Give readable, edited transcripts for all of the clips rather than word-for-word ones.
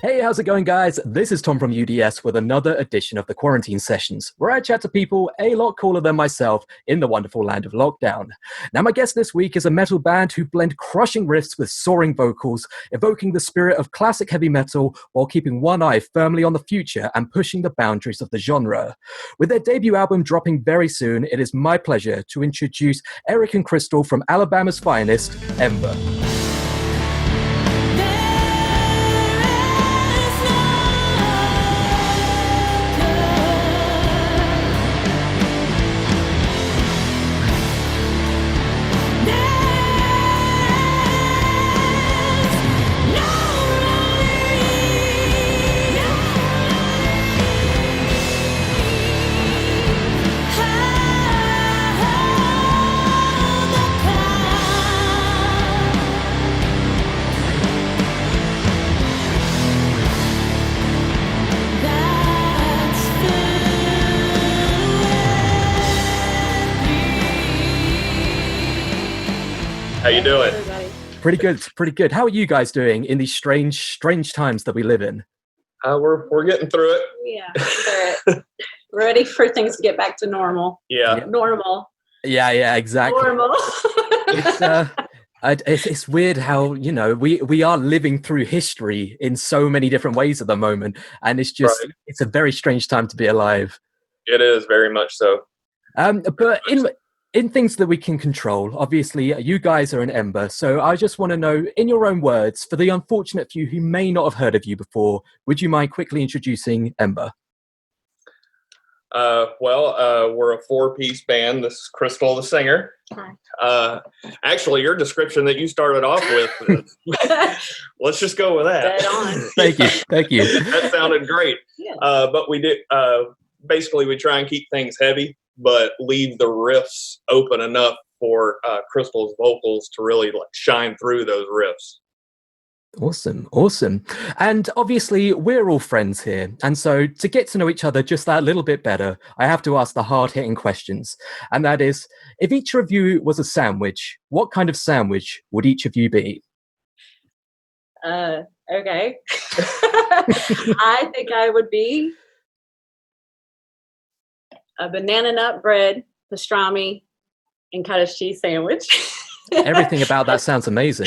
Hey, how's it going, guys? This is Tom from UDS with another edition of the Quarantine Sessions, where I chat to people a lot cooler than myself in the wonderful land of lockdown. Now, my guest this week is a metal band who blend crushing riffs with soaring vocals, evoking the spirit of classic heavy metal while keeping one eye firmly on the future and pushing the boundaries of the genre. With their debut album dropping very soon, it is my pleasure to introduce Eric and Crystal from Alabama's finest, EMBR. How you doing? Pretty good, pretty good. How are you guys doing in these strange times that we live in? We're getting through it. Yeah, ready for things to get back to normal. Yeah. Normal. Yeah, exactly. Normal. It's weird how, we are living through history in so many different ways at the moment, and it's just It's a very strange time to be alive. It is very much so. But in things that we can control, obviously, you guys are an EMBR, so I just want to know, in your own words, for the unfortunate few who may not have heard of you before, would you mind quickly introducing EMBR? We're a four-piece band. This is Crystal, the singer. Hi. Actually, your description that you started off with, let's just go with that. Dead on. Thank you. That sounded great. Yeah. But we did, basically, we try and keep things heavy, but leave the riffs open enough for Crystal's vocals to really shine through those riffs. Awesome. And obviously, we're all friends here. And so to get to know each other just that little bit better, I have to ask the hard-hitting questions. And that is, if each of you was a sandwich, what kind of sandwich would each of you be? Okay. I think I would be a banana nut bread, pastrami, and cottage cheese sandwich. Everything about that sounds amazing.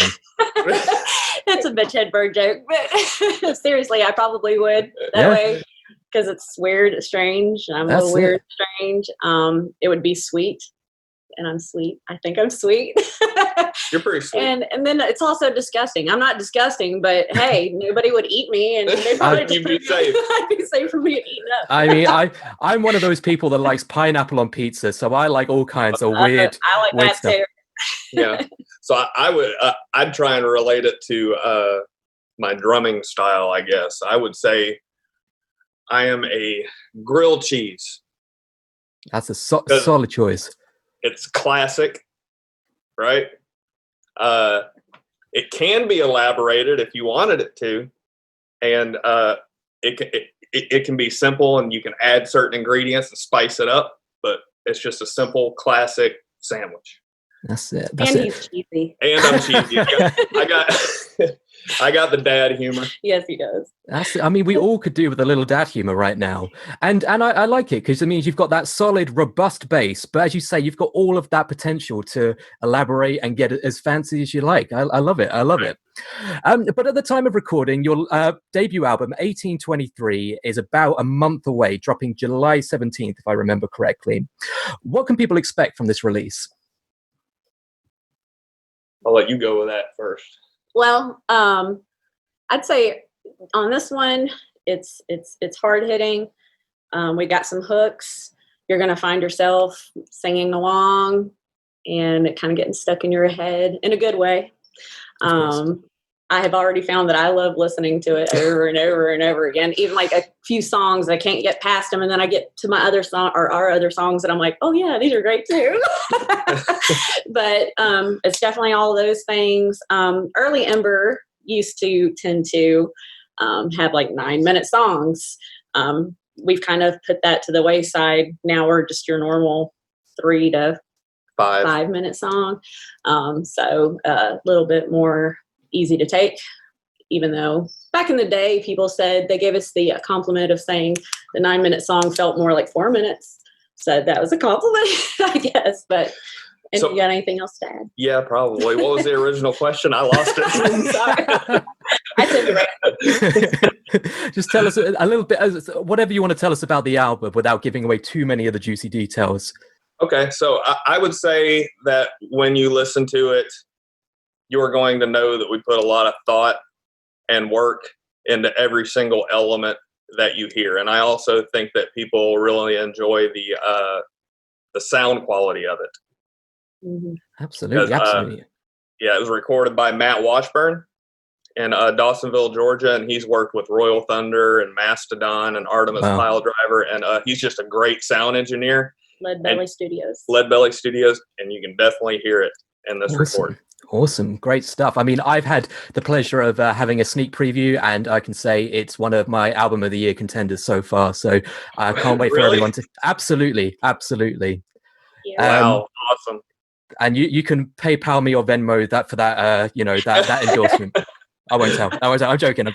That's a bitch head bird joke, but seriously, I probably would that way because it's weird, strange, and I'm a little weird, strange. It would be sweet, and I'm sweet. I think I'm sweet. You're pretty sweet. And then it's also disgusting. I'm not disgusting, but hey, nobody would eat me, and they'd probably You'd be safe. I'd be safe from being eaten up. I mean, I'm one of those people that likes pineapple on pizza, so I like all kinds of weird. I like weird that stuff. too. Yeah. So I'd try and relate it to my drumming style, I guess. I would say I am a grilled cheese. That's a solid choice. It's classic, right? It can be elaborated if you wanted it to, and it can be simple, and you can add certain ingredients and spice it up. But it's just a simple, classic sandwich. That's it. He's cheesy. And I'm cheesy. I got the dad humor. Yes, he does. We all could do with a little dad humor right now. And I like it because it means you've got that solid, robust base. But as you say, you've got all of that potential to elaborate and get it as fancy as you like. I love it. But at the time of recording, your debut album, 1823, is about a month away, dropping July 17th, if I remember correctly. What can people expect from this release? I'll let you go with that first. Well, I'd say on this one, it's hard hitting. We got some hooks. You're going to find yourself singing along and it kind of getting stuck in your head in a good way. I have already found that I love listening to it over and over and over again. Even like a few songs, I can't get past them. And then I get to my other song or our other songs and I'm like, oh yeah, these are great too. But it's definitely all of those things. Early EMBR used to tend to have like 9-minute songs. We've kind of put that to the wayside. Now we're just your normal 3 to 5 minute song. So a little bit more easy to take, even though back in the day, people said they gave us the compliment of saying the 9-minute song felt more like 4 minutes. So that was a compliment, I guess. But you got anything else to add? Yeah, probably. What was the original question? I lost it. Sorry. I took it. Just tell us a little bit, whatever you want to tell us about the album without giving away too many of the juicy details. Okay, so I would say that when you listen to it, you're going to know that we put a lot of thought and work into every single element that you hear. And I also think that people really enjoy the sound quality of it. Mm-hmm. Absolutely. Yeah, it was recorded by Matt Washburn in Dawsonville, Georgia, and he's worked with Royal Thunder and Mastodon and Artemis Pile Driver, and he's just a great sound engineer. Lead Belly Studios, and you can definitely hear it in this recording. Awesome. Great stuff. I mean, I've had the pleasure of having a sneak preview, and I can say it's one of my album of the year contenders so far. So I can't wait for everyone to... Absolutely. Yeah. Wow. Awesome. And you can PayPal me or Venmo that for that, that endorsement. I won't tell. I'm joking.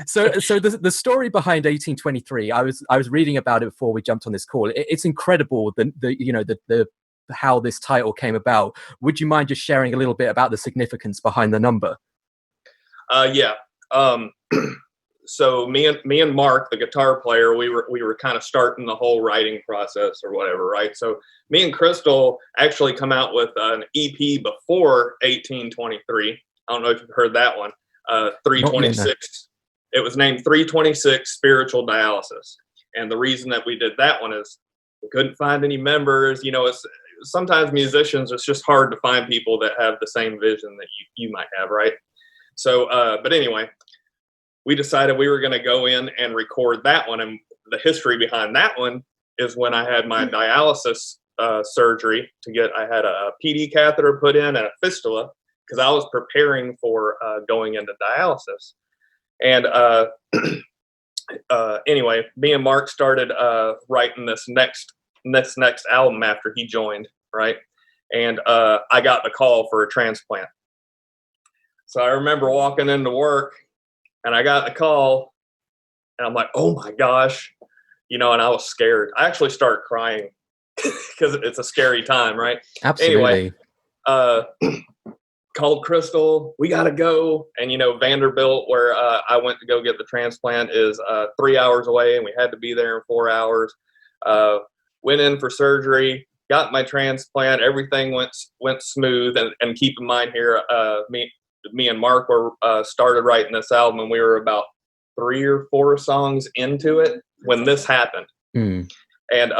So the story behind 1823, I was reading about it before we jumped on this call. It's incredible the how this title came about. Would you mind just sharing a little bit about the significance behind the number? Yeah. So me and Mark, the guitar player, we were kind of starting the whole writing process or whatever, right? So me and Crystal actually come out with an EP before 1823. I don't know if you've heard that one. 326. It was named 326 Spiritual Dialysis. And the reason that we did that one is we couldn't find any members. It's sometimes musicians, it's just hard to find people that have the same vision that you might have, right? So, but anyway, we decided we were going to go in and record that one. And the history behind that one is when I had my dialysis surgery I had a PD catheter put in and a fistula, because I was preparing for going into dialysis. And anyway, me and Mark started writing this next album after he joined, right? And I got the call for a transplant. So I remember walking into work, and I got the call, and I'm like, oh my gosh, and I was scared. I actually started crying because it's a scary time, right? Absolutely. Anyway, called Crystal, we got to go. And, Vanderbilt, where I went to go get the transplant, is 3 hours away, and we had to be there in 4 hours. Went in for surgery, got my transplant. Everything went smooth. And keep in mind here, me and Mark were started writing this album, and we were about 3 or 4 songs into it when this happened. And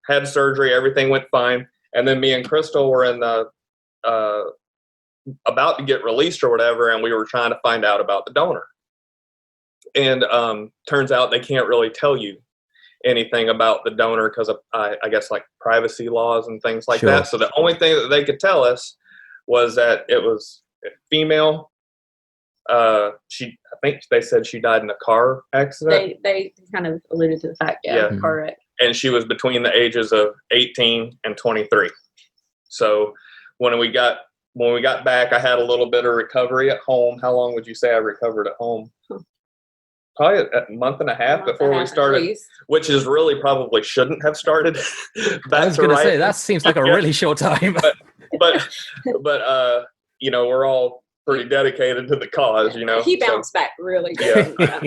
had surgery, everything went fine. And then me and Crystal were in the about to get released or whatever, and we were trying to find out about the donor. And turns out they can't really tell you anything about the donor because of I guess like privacy laws and things like that. So the only thing that they could tell us was that it was female. I think they said she died in a car accident. They kind of alluded to the fact, car wreck. And she was between the ages of 18 and 23. So when we got back, I had a little bit of recovery at home. How long would you say I recovered at home? Probably a month and a half before we started, which is really probably shouldn't have started. I was going to say, that seems like a really short time. but we're all pretty dedicated to the cause, He bounced back really good. Yeah.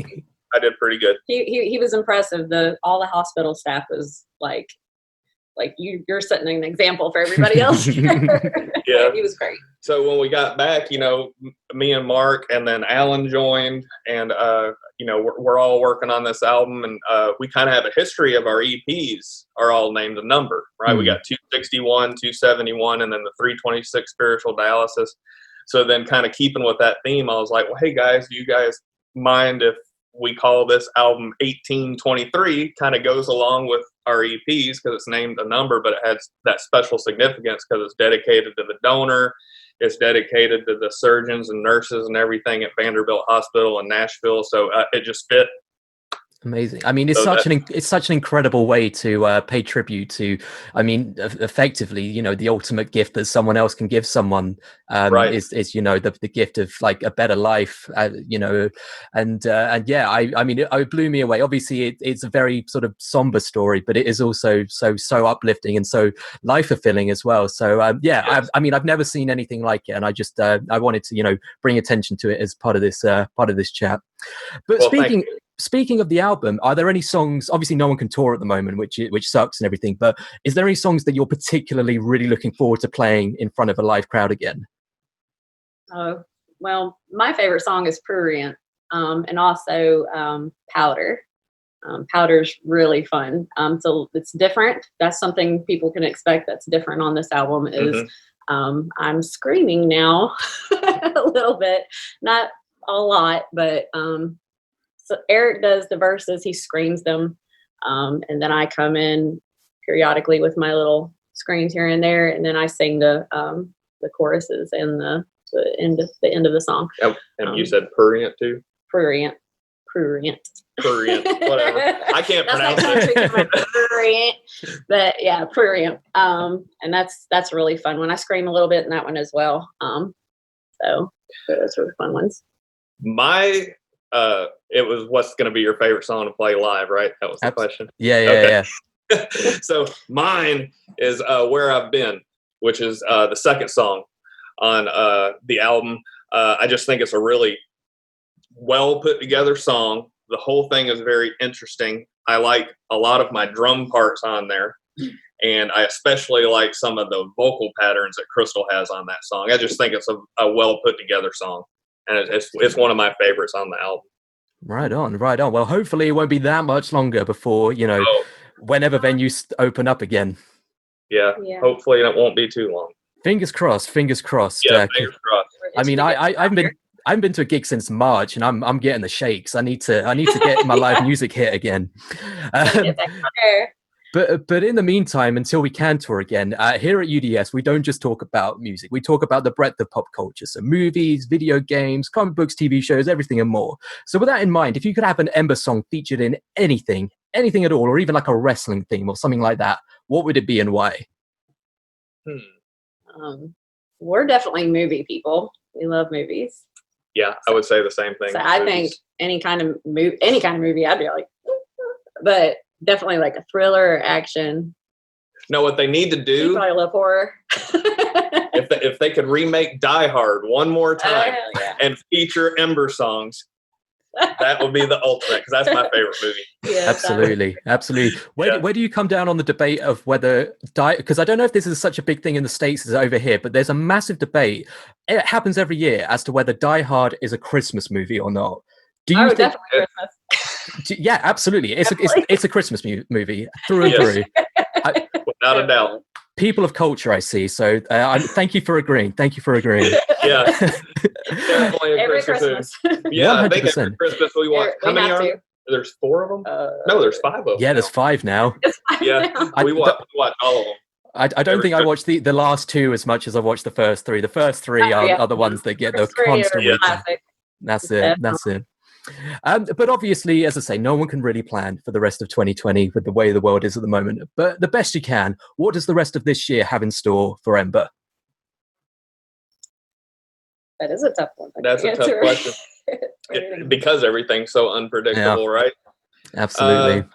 I did pretty good. He was impressive. All the hospital staff was like you're setting an example for everybody else. Yeah, he was great. So when we got back, me and Mark and then Alan joined, and we're all working on this album, and we kind of have a history of our EPs are all named a number, right? We got 261, 271, and then the 326 Spiritual Dialysis. So then, kind of keeping with that theme, I was like, well, hey guys, do you guys mind if we call this album 1823? Kind of goes along with our EPs because it's named a number, but it has that special significance because it's dedicated to the donor. It's dedicated to the surgeons and nurses and everything at Vanderbilt Hospital in Nashville. So it just fit. Amazing. I mean, it's So it's such an incredible way to pay tribute to. I mean, effectively, you know, the ultimate gift that someone else can give someone right. is you know the gift of like a better life. You know, and yeah, I mean, it blew me away. Obviously, it's a very sort of somber story, but it is also so uplifting and so life fulfilling as well. So yeah, Yes. I mean, I've never seen anything like it, and I just I wanted to bring attention to it as part of this chat. But Well, thank you. speaking of the album, are there any songs? Obviously, no one can tour at the moment, which sucks and everything. But is there any songs that you're particularly really looking forward to playing in front of a live crowd again? Oh, well, my favorite song is Prurient, and also Powder. Powder's really fun. So it's different. That's something people can expect that's different on this album is I'm screaming now a little bit, not a lot, but so Eric does the verses, he screams them, and then I come in periodically with my little screams here and there, and then I sing the choruses and the end of the song. Oh, and you said Prurient too? Prurient. Prurient, whatever. I can't pronounce it. Prurient, but yeah, Prurient. And that's really fun when I scream a little bit in that one as well. So those were the fun ones. It was what's going to be your favorite song to play live, right? That was the question. Yeah. So mine is Where I've Been, which is the second song on the album. I just think it's a really well put together song. The whole thing is very interesting. I like a lot of my drum parts on there, and I especially like some of the vocal patterns that Crystal has on that song. I just think it's a well put together song, and it's one of my favorites on the album. Right on. Well, hopefully it won't be that much longer before whenever venues open up again. Yeah. Hopefully it won't be too long. Fingers crossed. Yeah, fingers crossed. I mean, I haven't been to a gig since March, and I'm getting the shakes. I need to get my live music hit again. But in the meantime, until we can tour again, here at UDS, we don't just talk about music. We talk about the breadth of pop culture. So movies, video games, comic books, TV shows, everything and more. So with that in mind, if you could have an Ember song featured in anything at all, or even like a wrestling theme or something like that, what would it be and why? We're definitely movie people. We love movies. Yeah, I would say the same thing. So I think any kind of movie, I'd be like, but definitely like a thriller or action. No, what they need to do. You probably love horror. if they could remake Die Hard one more time and feature Ember songs, that would be the ultimate, because that's my favorite movie. Yeah, absolutely. Where do you come down on the debate of whether because I don't know if this is such a big thing in the States as over here, but there's a massive debate. It happens every year as to whether Die Hard is a Christmas movie or not. Do you think? Definitely Christmas. Yeah, absolutely. It's a Christmas movie through and through. Without a doubt. People of culture, I see. So thank you for agreeing. Yeah. Definitely a Christmas movie. Yeah, 100%. I think every Christmas we watch. How many are there? There's 4 of them? No, there's 5 of them. Yeah, there's 5 now. Yeah, we watch all of them. I don't think I watched the last 2 as much as I watched the first 3. The first 3 are the ones that get the constant reach. That's it. But obviously, as I say, no one can really plan for the rest of 2020 with the way the world is at the moment. But the best you can, what does the rest of this year have in store for Ember? That is a tough one. That's a tough question. Because everything's so unpredictable, right? Absolutely.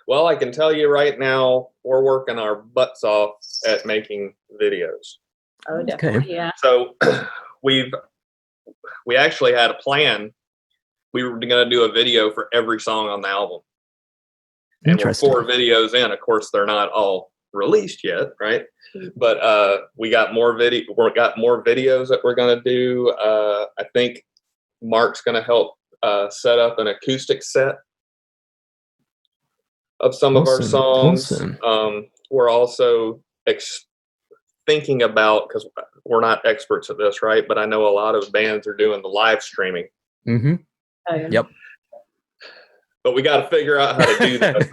Well, I can tell you right now, we're working our butts off at making videos. Oh, definitely, yeah. So we actually had a plan. We were going to do a video for every song on the album. And we're 4 videos in. Of course, they're not all released yet, right? But we got more videos that we're going to do. I think Mark's going to help set up an acoustic set of some of our songs. Awesome. We're also thinking about, because we're not experts at this, right? But I know a lot of bands are doing the live streaming. Mm-hmm. Yep. But we got to figure out how to do that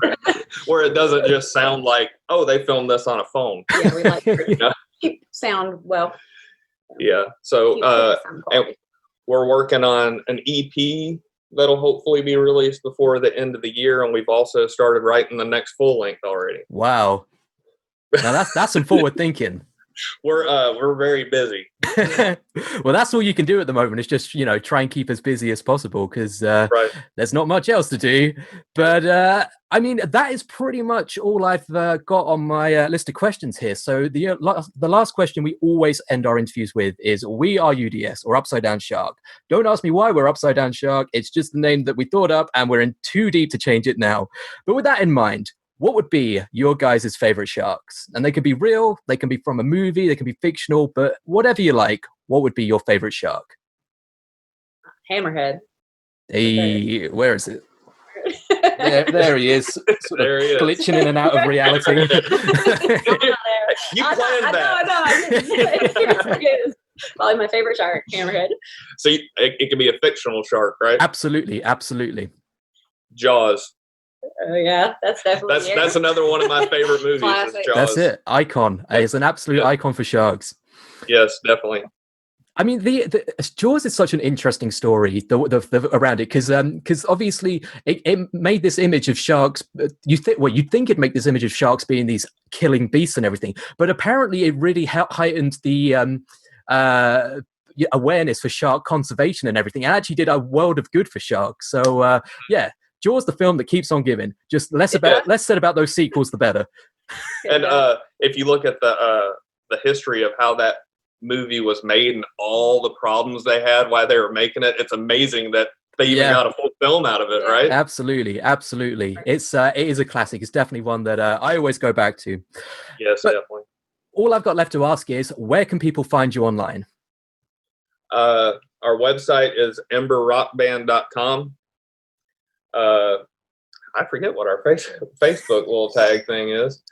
where it doesn't just sound like, oh, they filmed this on a phone. Yeah, we like keep sound well. Yeah. So and we're working on an EP that'll hopefully be released before the end of the year, and we've also started writing the next full length already. Wow. Now that's some forward thinking. We're very busy. Well, that's all you can do at the moment is just, try and keep as busy as possible because Right. there's not much else to do. But I mean, that is pretty much all I've got on my list of questions here. So the last question we always end our interviews with is, we are UDS, or Upside Down Shark. Don't ask me why we're Upside Down Shark. It's just the name that we thought up, and we're in too deep to change it now. But with that in mind, what would be your guys' favorite sharks? And they can be real, they can be from a movie, they can be fictional, but whatever you like, what would be your favorite shark? Hammerhead. Hey, where is it? There he is. Sort There he is. Glitching in and out of reality. You planned that. I know. It is probably my favorite shark, Hammerhead. So it can be a fictional shark, right? Absolutely. Jaws. Oh yeah, that's definitely That's another one of my favorite movies. Is Jaws. That's it. Icon. It's an absolute icon for sharks. Yes, definitely. I mean, the Jaws is such an interesting story around it because obviously it made this image of sharks. You'd think it'd make this image of sharks being these killing beasts and everything, but apparently it really heightened the awareness for shark conservation and everything, and actually did a world of good for sharks. So yeah. Jaws, the film that keeps on giving. Just less said about those sequels, the better. And if you look at the history of how that movie was made and all the problems they had while they were making it, it's amazing that they even got a full film out of it, right? Absolutely. It is a classic. It's definitely one that I always go back to. Yes, but definitely. All I've got left to ask is, where can people find you online? Our website is emberrockband.com. I forget what our Facebook little tag thing is.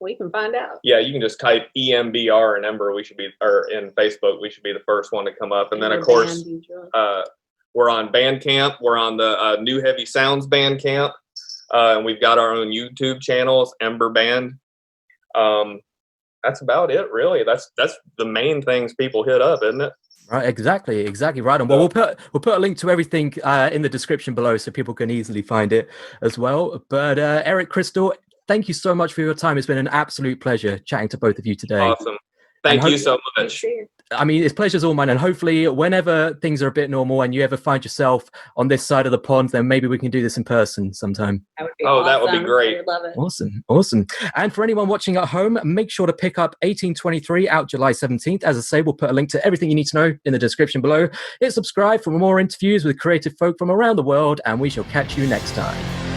We can find out. Yeah, you can just type EMBR and Ember. In Facebook, we should be the first one to come up. And then, of course, we're on Bandcamp. We're on the New Heavy Sounds Bandcamp. And we've got our own YouTube channels, Ember Band. That's about it, really. That's the main things people hit up, isn't it? Right, exactly right on. Well, we'll put a link to everything in the description below so people can easily find it as well. But Eric, Crystal, thank you so much for your time. It's been an absolute pleasure chatting to both of you today. Awesome. Thank you so much. I mean, it's pleasure's all mine. And hopefully whenever things are a bit normal and you ever find yourself on this side of the pond, then maybe we can do this in person sometime. That would be awesome. That would be great. I would love it. Awesome. And for anyone watching at home, make sure to pick up 1823 out July 17th. As I say, we'll put a link to everything you need to know in the description below. Hit subscribe for more interviews with creative folk from around the world, and we shall catch you next time.